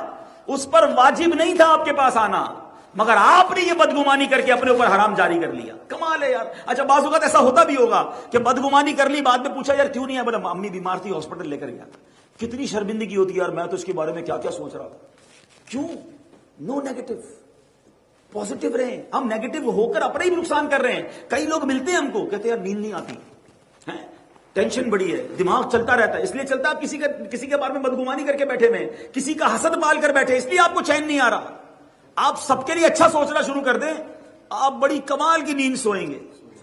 Speaker 1: اس پر واجب نہیں تھا آپ کے پاس آنا، مگر آپ نے یہ بدگمانی کر کے اپنے اوپر حرام جاری کر لیا. کمال ہے یار. اچھا بعض اوقات ایسا ہوتا بھی ہوگا کہ بدگمانی کر لی، بعد میں پوچھا یار کیوں نہیں ہے، بولا امی بیمار تھی ہاسپٹل لے کر گیا. کتنی شرمندگی ہوتی ہے یار، میں تو اس کے بارے میں کیا کیا سوچ رہا تھا. کیوں؟ نو نیگیٹو، پازیٹو رہیں. ہم نیگیٹو ہو کر اپنا ہی نقصان کر رہے ہیں. کئی لوگ ملتے ہیں ہم کو، کہتے ہیں یار نیند نہیں آتی، ٹینشن بڑی ہے، دماغ چلتا رہتا ہے. اس لیے چلتا ہے آپ کسی کے بارے میں بدگمانی کر کے بیٹھے ہوئے، کسی کا حسد پال کر بیٹھے، اس لیے آپ کو چین نہیں آ رہا. آپ سب کے لیے اچھا سوچنا شروع کر دیں، آپ بڑی کمال کی نیند سوئیں گے.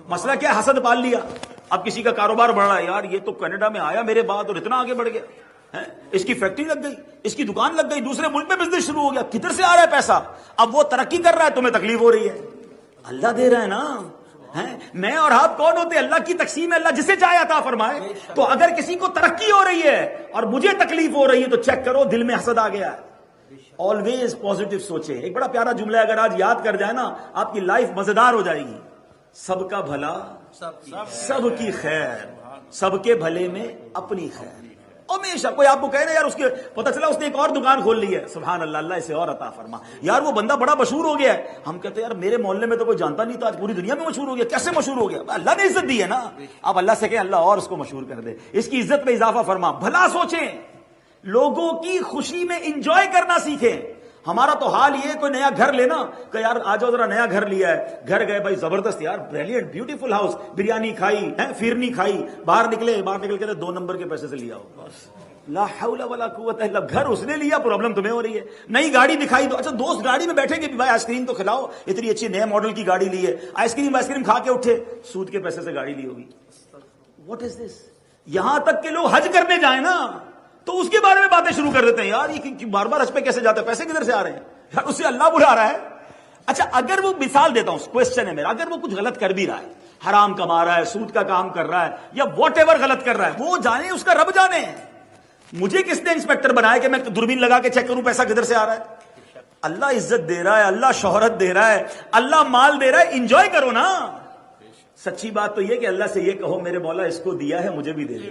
Speaker 1: مسئلہ کیا، حسد پال لیا. اب کسی کا کاروبار بڑھ رہا ہے، یار یہ تو کینیڈا میں آیا میرے بعد اور اتنا آگے بڑھ گیا، اس کی فیکٹری لگ گئی، اس کی دکان لگ گئی، دوسرے ملک میں بزنس شروع ہو گیا، کدھر سے آ رہا ہے پیسہ. اب وہ ترقی کر رہا ہے، تمہیں تکلیف ہو رہی ہے. اللہ دے رہا ہے نا. میں اور آپ کون ہوتے؟ اللہ کی تقسیم ہے، اللہ جسے چاہے عطا فرمائے. تو اگر کسی کو ترقی ہو رہی ہے اور مجھے تکلیف ہو رہی ہے تو چیک کرو دل میں حسد آ گیا ہے. آلویز پازیٹو سوچے. ایک بڑا پیارا جملہ ہے، اگر آج یاد کر جائے نا آپ کی لائف مزیدار ہو جائے گی. سب کا بھلا سب کی خیر، سب کے بھلے میں اپنی خیر. ہمیشہ کوئی آپ کو کہے نا یار اس کے پتہ چلا اس نے ایک اور دکان کھول لی ہے، سبحان اللہ، اللہ اسے اور عطا فرما. یار وہ بندہ بڑا مشہور ہو گیا ہے، ہم کہتے ہیں یار میرے محلے میں تو کوئی جانتا نہیں تھا، آج پوری دنیا میں مشہور ہو گیا. کیسے مشہور ہو گیا؟ اللہ نے عزت دی ہے نا. آپ اللہ سے کہیں اللہ اور اس کو مشہور کر دے، اس کی عزت میں اضافہ فرما. بھلا سوچیں، لوگوں کی خوشی میں انجوائے کرنا سیکھیں. ہمارا تو حال یہ کوئی نیا گھر لینا کہ یار آ جاؤ ذرا نیا گھر لیا ہے، گھر گئے بھائی زبردست یار، بریلینٹ بیوٹیفل ہاؤس، بریانی کھائی، فیرنی کھائی، باہر نکلے کے 2 نمبر کے پیسے سے لیا ہو. لا حول ولا قوت الا باللہ. گھر اس نے لیا، پرابلم تمہیں ہو رہی ہے. نئی گاڑی دکھائی دو، اچھا دوست گاڑی میں بیٹھے کہ بھائی آئس کریم تو کھلاؤ، اتنی اچھی نئے ماڈل کی گاڑی لی ہے، آئس کریم کھا کے اٹھے، سود کے پیسے سے گاڑی لی ہوگی. واٹ از دس؟ یہاں تک کہ لوگ حج کرنے جائیں نا تو اس کے بارے میں باتیں شروع کر دیتے ہیں، یار یہ بار بار حج پہ کیسے جاتا ہے، پیسے کدھر سے آ رہے ہیں، یار اسے اللہ بلا رہا ہے. اچھا اگر وہ، مثال دیتا ہوں، کوشچن ہے میرا، اگر وہ کچھ غلط کر بھی رہا ہے، حرام کما رہا ہے، سود کا کام کر رہا ہے، یا واٹ ایور غلط کر رہا ہے، وہ جانے، اس کا رب جانے. مجھے کس نے انسپیکٹر بنایا کہ میں دوربین لگا کے چیک کروں پیسہ کدھر سے آ رہا ہے؟ اللہ عزت دے رہا ہے، اللہ شہرت دے رہا ہے، اللہ مال دے رہا ہے، انجوائے کرو نا. سچی بات تو یہ کہ اللہ سے یہ کہو میرے مولا اس کو دیا ہے مجھے بھی دے دے.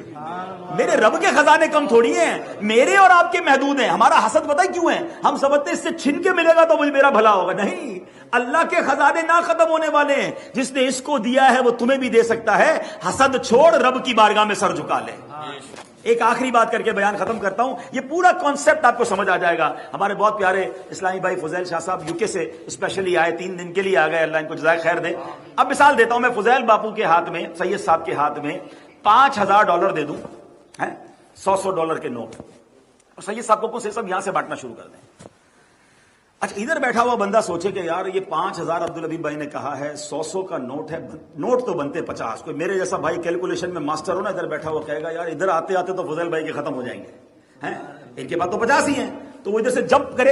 Speaker 1: میرے رب کے خزانے کم تھوڑی ہیں، میرے اور آپ کے محدود ہیں. ہمارا حسد پتہ ہے کیوں ہے؟ ہم سمجھتے ہیں اس سے چھن کے ملے گا تو مجھے میرا بھلا ہوگا. نہیں، اللہ کے خزانے نہ ختم ہونے والے ہیں. جس نے اس کو دیا ہے وہ تمہیں بھی دے سکتا ہے. حسد چھوڑ, رب کی بارگاہ میں سر جھکا لے. ایک آخری بات کر کے بیان ختم کرتا ہوں. یہ پورا کانسیپٹ آپ کو سمجھ آ جائے گا. ہمارے بہت پیارے اسلامی بھائی فضیل شاہ صاحب UK سے اسپیشلی آئے, 3 دن کے لیے آ گئے, اللہ ان کو جزائے خیر دے. اب مثال دیتا ہوں میں, فضیل باپو کے ہاتھ میں, سید صاحب کے ہاتھ میں $5000 دے دوں, $100 کے نوٹ, اور سید صاحب کو کچھ سب یہاں سے بانٹنا شروع کر دیں. اچھا, ادھر بیٹھا ہوا بندہ سوچے کہ یار یہ 5000 عبدالحبیب بھائی نے کہا ہے, 100 کا نوٹ ہے, نوٹ تو بنتے 50. کوئی میرے جیسا بھائی کیلکولیشن میں ماسٹر ہو نا, ادھر بیٹھا ہوا کہے گا یار ادھر آتے آتے تو فضیل بھائی کے ختم ہو جائیں گے, ان کے پاس تو 50 ہی ہیں. تو وہ ادھر سے جمپ کرے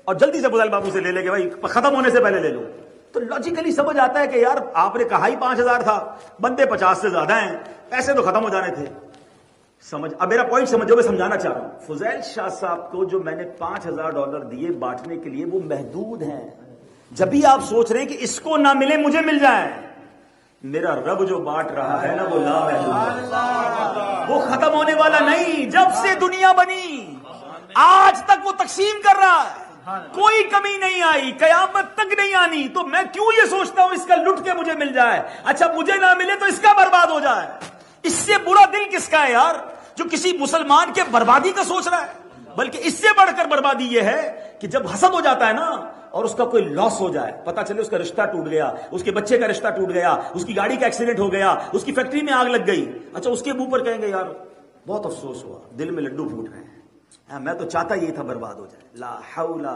Speaker 1: اور جلدی سے فضیل بابو سے لے لے کے بھائی ختم ہونے سے پہلے لے لو. تو لاجیکلی سمجھ آتا ہے کہ یار آپ نے کہا ہی 5000 تھا, بندے 50 سے زیادہ ہیں, پیسے تو ختم ہو جانے تھے. اب میرا پوائنٹ سمجھو, میں سمجھانا چاہ رہا ہوں. فضیل شاہ صاحب کو جو میں نے $5000 دیے بانٹنے کے لیے, وہ محدود ہیں. جب بھی آپ سوچ رہے ہیں کہ اس کو نہ ملے مجھے مل جائے, میرا رب جو بانٹ رہا ہے نا وہ لامحدود ہے, وہ ختم ہونے والا نہیں. جب سے دنیا بنی آج تک وہ تقسیم کر رہا ہے, کوئی کمی نہیں آئی, قیامت تک نہیں آنی. تو میں کیوں یہ سوچتا ہوں اس کا لٹ کے مجھے مل جائے, اچھا مجھے نہ ملے تو اس کا برباد ہو جائے. اس سے برا دل کس کا ہے یار, جو کسی مسلمان کے بربادی کا سوچ رہا ہے. بلکہ اس سے بڑھ کر بربادی یہ ہے کہ جب حسد ہو جاتا ہے نا, اور اس کا کوئی لاس ہو جائے, پتہ چلے اس کا رشتہ ٹوٹ گیا, اس کے بچے کا رشتہ ٹوٹ گیا, اس کی گاڑی کا ایکسیڈنٹ ہو گیا, اس کی فیکٹری میں آگ لگ گئی. اچھا اس کے منہ پر کہیں گے یار بہت افسوس ہوا, دل میں لڈو پھوٹ رہے ہیں, میں تو چاہتا یہی تھا برباد ہو جائے. لا حول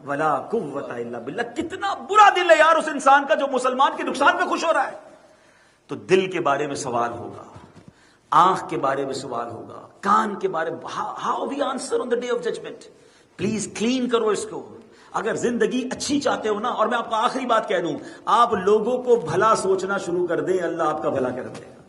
Speaker 1: ولا قوت الا باللہ. کتنا برا دل ہے یار اس انسان کا جو مسلمان کے نقصان پہ خوش ہو رہا ہے. تو دل کے بارے میں سوال ہوگا, آنکھ کے بارے میں سوال ہوگا, کان کے بارے میں. How we answer on the day of judgement. Please clean کرو اس کو. اگر زندگی اچھی چاہتے ہو نا, اور میں آپ کو آخری بات کہہ دوں, آپ لوگوں کو بھلا سوچنا شروع کر دیں, اللہ آپ کا بھلا کر دے گا.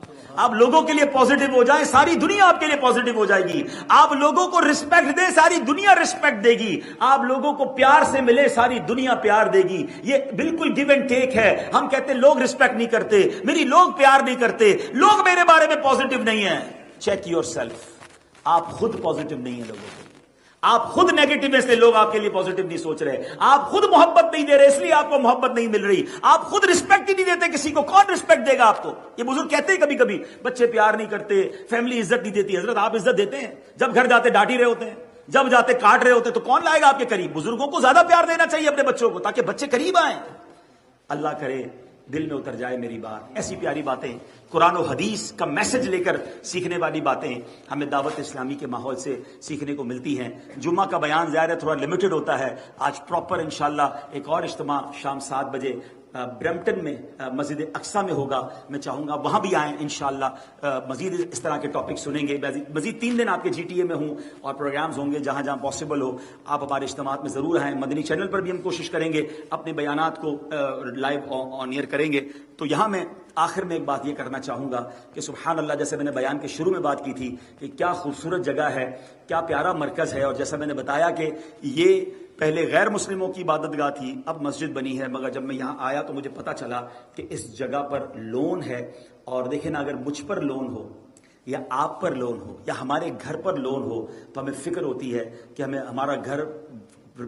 Speaker 1: آپ لوگوں کے لیے پازیٹو ہو جائیں, ساری دنیا آپ کے لیے پازیٹو ہو جائے گی. آپ لوگوں کو رسپیکٹ دیں, ساری دنیا رسپیکٹ دے گی. آپ لوگوں کو پیار سے ملے, ساری دنیا پیار دے گی. یہ بالکل گیو اینڈ ٹیک ہے. ہم کہتے ہیں لوگ رسپیکٹ نہیں کرتے, میری لوگ پیار نہیں کرتے, لوگ میرے بارے میں پازیٹو نہیں ہیں. Check your self. آپ خود پازیٹو نہیں ہیں لوگوں کے لیے, آپ خود نیگیٹو ہیں, اس لیے لوگ آپ کے لیے پازیٹو نہیں سوچ رہے. آپ خود محبت نہیں دے رہے, اس لیے آپ کو محبت نہیں مل رہی. آپ خود رسپیکٹ ہی نہیں دیتے کسی کو, کون رسپیکٹ دے گا آپ کو. یہ بزرگ کہتے ہیں کبھی کبھی بچے پیار نہیں کرتے, فیملی عزت نہیں دیتی. حضرت آپ عزت دیتے ہیں, جب گھر جاتے ڈانٹ ہی رہے ہوتے ہیں, جب جاتے کاٹ رہے ہوتے ہیں, تو کون لائے گا آپ کے قریب. بزرگوں کو زیادہ پیار دینا چاہیے اپنے بچوں کو, تاکہ بچے قریب آئیں. اللہ کرے دل میں اتر جائے میری بات. ایسی پیاری باتیں, قرآن و حدیث کا میسج لے کر سیکھنے والی باتیں ہمیں دعوت اسلامی کے ماحول سے سیکھنے کو ملتی ہیں. جمعہ کا بیان ظاہر ہے تھوڑا لمیٹڈ ہوتا ہے. آج پراپر انشاءاللہ ایک اور اجتماع شام 7 بجے برمپٹن میں مسجد اقصیٰ میں ہوگا. میں چاہوں گا وہاں بھی آئیں انشاءاللہ. مزید اس طرح کے ٹاپک سنیں گے. مزید 3 دن آپ کے GTA میں ہوں, اور پروگرامز ہوں گے جہاں جہاں پاسبل ہو. آپ ہمارے اجتماعات میں ضرور آئیں. مدنی چینل پر بھی ہم کوشش کریں گے اپنے بیانات کو لائیو آن ایئر کریں گے. تو یہاں میں آخر میں ایک بات یہ کرنا چاہوں گا کہ سبحان اللہ, جیسے میں نے بیان کے شروع میں بات کی تھی کہ کیا خوبصورت جگہ ہے, کیا پیارا مرکز ہے. اور جیسا میں نے بتایا کہ یہ پہلے غیر مسلموں کی عبادت گاہ تھی, اب مسجد بنی ہے. مگر جب میں یہاں آیا تو مجھے پتا چلا کہ اس جگہ پر لون ہے. اور دیکھیں نا, اگر مجھ پر لون ہو یا آپ پر لون ہو یا ہمارے گھر پر لون ہو, تو ہمیں فکر ہوتی ہے کہ ہمیں ہمارا گھر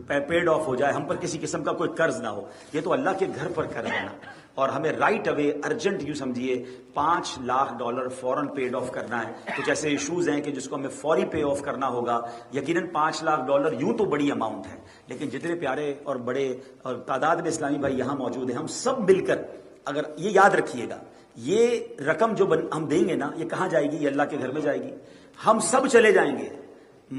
Speaker 1: پیڈ آف ہو جائے, ہم پر کسی قسم کا کوئی قرض نہ ہو. یہ تو اللہ کے گھر پر قرض ہے نا. اور ہمیں رائٹ اوے ارجنٹ یوں سمجھیے $5 لاکھ فوراً پیڈ آف کرنا ہے. کچھ ایسے ایشوز ہیں کہ جس کو ہمیں فوری پے آف کرنا ہوگا. یقیناً $5 لاکھ یوں تو بڑی اماؤنٹ ہے, لیکن جتنے پیارے اور بڑے اور تعداد میں اسلامی بھائی یہاں موجود ہیں, ہم سب مل کر, اگر یہ یاد رکھیے گا, یہ رقم جو ہم دیں گے نا, یہ کہاں جائے گی؟ یہ اللہ کے گھر میں جائے گی. ہم سب چلے جائیں گے.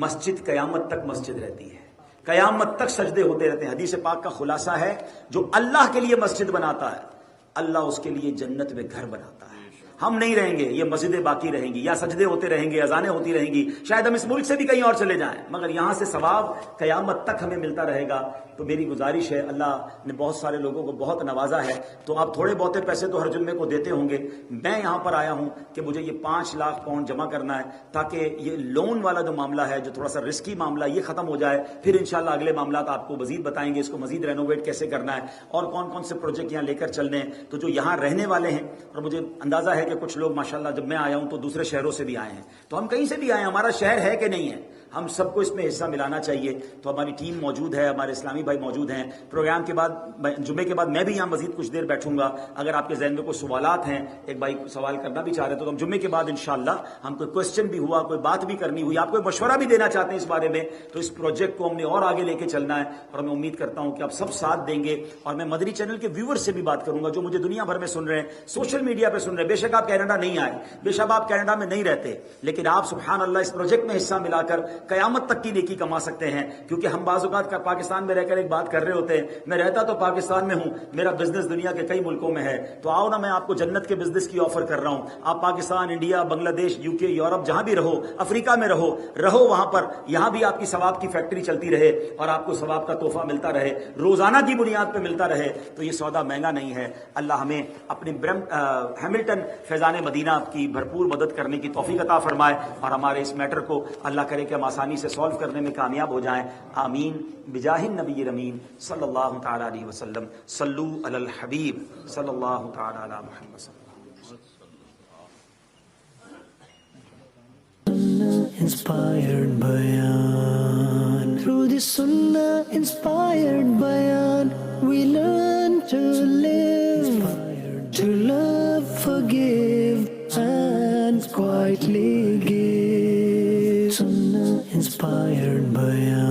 Speaker 1: مسجد قیامت تک مسجد رہتی ہے, قیامت تک سجدے ہوتے رہتے ہیں. حدیث پاک کا خلاصہ ہے, جو اللہ کے لیے مسجد بناتا ہے, اللہ اس کے لیے جنت میں گھر بناتا ہے. ہم نہیں رہیں گے, یہ مسجدیں باقی رہیں گی, یا سجدے ہوتے رہیں گے, اذانیں ہوتی رہیں گی. شاید ہم اس ملک سے بھی کہیں اور چلے جائیں, مگر یہاں سے ثواب قیامت تک ہمیں ملتا رہے گا. تو میری گزارش ہے, اللہ نے بہت سارے لوگوں کو بہت نوازا ہے, تو آپ تھوڑے بہتے پیسے تو ہر جمعے کو دیتے ہوں گے. میں یہاں پر آیا ہوں کہ مجھے یہ $5 لاکھ جمع کرنا ہے, تاکہ یہ لون والا جو معاملہ ہے, جو تھوڑا سا رسکی معاملہ, یہ ختم ہو جائے. پھر انشاءاللہ اگلے معاملات آپ کو مزید بتائیں گے, اس کو مزید رینوویٹ کیسے کرنا ہے, اور کون کون سے پروجیکٹ یہاں لے کر چلنے ہیں. تو جو یہاں رہنے والے ہیں, اور مجھے اندازہ ہے ہے کہ کچھ لوگ ماشاءاللہ جب میں آیا ہوں تو دوسرے شہروں سے بھی آئے ہیں, تو ہم کہیں سے بھی آئے ہیں, ہمارا شہر ہے کہ نہیں ہے, ہم سب کو اس میں حصہ ملانا چاہیے. تو ہماری ٹیم موجود ہے, ہمارے اسلامی بھائی موجود ہیں. پروگرام کے بعد جمعے کے بعد میں بھی یہاں مزید کچھ دیر بیٹھوں گا. اگر آپ کے ذہن میں کوئی سوالات ہیں, ایک بھائی سوال کرنا بھی چاہ رہے تو ہم جمعے کے بعد انشاءاللہ ہم کوئی کوشچن بھی ہوا, کوئی بات بھی کرنی ہوئی, آپ کوئی مشورہ بھی دینا چاہتے ہیں اس بارے میں, تو اس پروجیکٹ کو ہم نے اور آگے لے کے چلنا ہے. اور میں امید کرتا ہوں کہ آپ سب ساتھ دیں گے. اور میں مدنی چینل کے ویور سے بھی بات کروں گا جو مجھے دنیا بھر میں سن رہے ہیں, سوشل میڈیا پہ سن رہے ہیں. بے شک آپ کینیڈا نہیں آئے, بے شک آپ کینیڈا میں نہیں رہتے, لیکن آپ سبحان اللہ اس پروجیکٹ میں حصہ ملا کر قیامت تک کی نیکی کما سکتے ہیں. کیونکہ ہم بعض اوقات پاکستان میں رہ کر ایک بات کر رہے ہوتے ہیں, میں رہتا تو پاکستان میں ہوں, میرا بزنس دنیا کے کئی ملکوں میں ہے, تو آؤ نا میں آپ کو جنت کے بزنس کی آفر کر رہا ہوں. آپ پاکستان, انڈیا, بنگلہ دیش, یو کے, یورپ جہاں بھی رہو, افریقہ میں رہو وہاں پر, یہاں بھی آپ کی ثواب کی فیکٹری چلتی رہے اور آپ کو ثواب کا تحفہ ملتا رہے, روزانہ کی بنیاد پہ ملتا رہے, تو یہ سودا مہنگا نہیں ہے. اللہ ہمیں اپنے ہیملٹن فیضان مدینہ کی بھرپور مدد کرنے کی توفیق عطا فرمائے, اور ہمارے اس میٹر کو اللہ کرے کہ ہم آسانی سے سالو کرنے میں کامیاب ہو جائیں. آمین بجاہ النبی الامین صلی اللہ تعالی علیہ وسلم. صلو علی الحبیب صلی اللہ تعالی علی محمد صلی اللہ.
Speaker 2: Inspired Bayan. Through the Sunnah inspired Bayan, we learn to live, to love, forgive, and quietly give. Sunnah inspired Bayan.